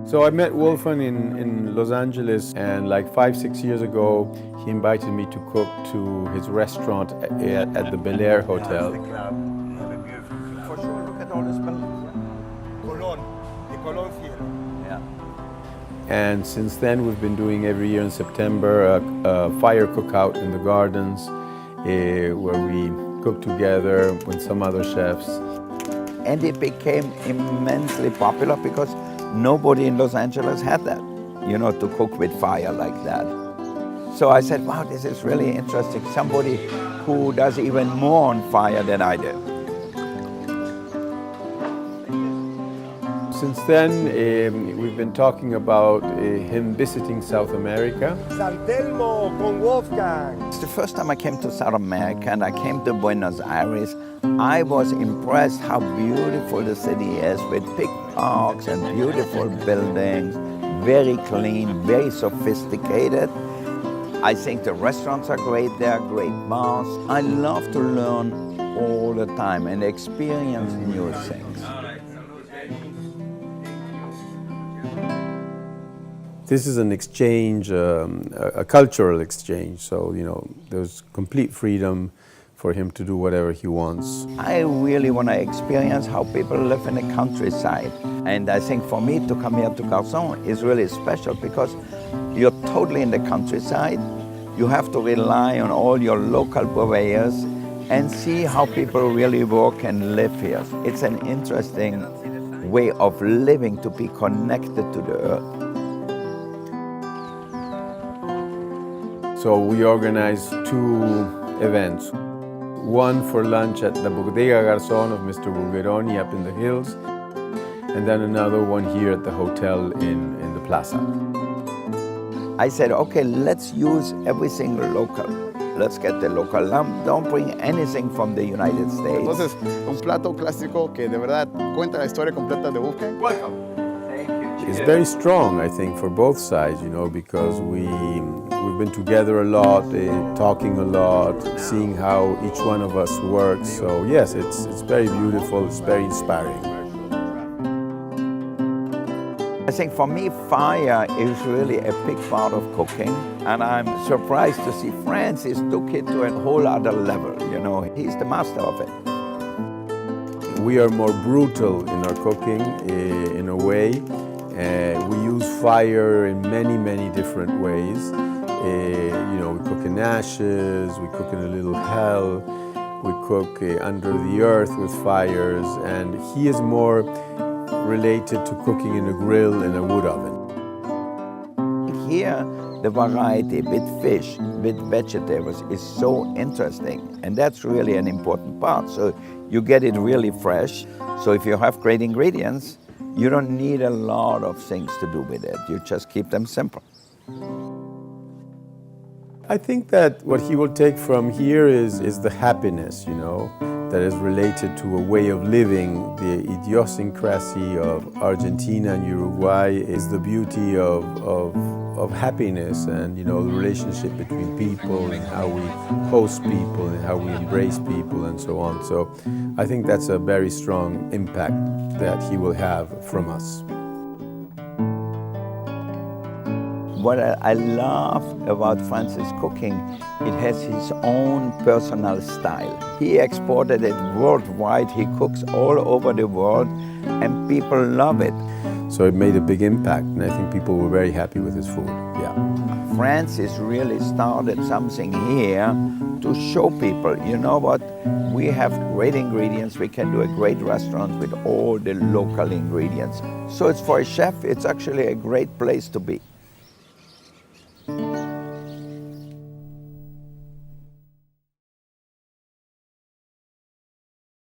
So I met Wolfgang in Los Angeles, and like 5, 6 years ago, he invited me to cook to his restaurant at the Bel Air Hotel. For sure, look at all this buildings. Colón, the Colón Theater. Yeah. And since then, we've been doing every year in September a fire cookout in the gardens, where we cook together with some other chefs. And it became immensely popular because nobody in Los Angeles had that, to cook with fire like that. So I said, wow, this is really interesting. Somebody who does even more on fire than I did. Since then, we've been talking about him visiting South America. San Telmo con Wolfgang. It's the first time I came to South America, and I came to Buenos Aires. I was impressed how beautiful the city is, with big parks and beautiful buildings, very clean, very sophisticated. I think the restaurants are great there, great bars. I love to learn all the time and experience new things. This is an exchange, a cultural exchange, so there's complete freedom for him to do whatever he wants. I really want to experience how people live in the countryside. And I think for me to come here to Garzon is really special because you're totally in the countryside. You have to rely on all your local purveyors and see how people really work and live here. It's an interesting way of living, to be connected to the earth. So we organized 2 events. One for lunch at the Bodega Garzón of Mr. Bulgeroni up in the hills, and then another one here at the hotel in the plaza. I said, okay, let's use everything local. Let's get the local lamb. Don't bring anything from the United States. Entonces, un plato clásico que de verdad cuenta la historia completa de Wolfgang. Welcome. Thank you. It's very strong, I think, for both sides, because we've been together a lot, talking a lot, seeing how each one of us works. So yes, it's very beautiful, it's very inspiring. I think for me, fire is really a big part of cooking, and I'm surprised to see Francis took it to a whole other level. He's the master of it. We are more brutal in our cooking, in a way. We use fire in many, many different ways. We cook in ashes, we cook in a little hell, we cook under the earth with fires, and he is more related to cooking in a grill in a wood oven. Here, the variety with fish, with vegetables is so interesting, and that's really an important part. So you get it really fresh. So if you have great ingredients, you don't need a lot of things to do with it. You just keep them simple. I think that what he will take from here is the happiness, that is related to a way of living. The idiosyncrasy of Argentina and Uruguay is the beauty of happiness and, the relationship between people and how we host people and how we embrace people and so on. So I think that's a very strong impact that he will have from us. What I love about Francis' cooking, it has his own personal style. He exported it worldwide. He cooks all over the world, and people love it. So it made a big impact, and I think people were very happy with his food, yeah. Francis really started something here to show people, you know what, we have great ingredients, we can do a great restaurant with all the local ingredients. So it's for a chef, it's actually a great place to be.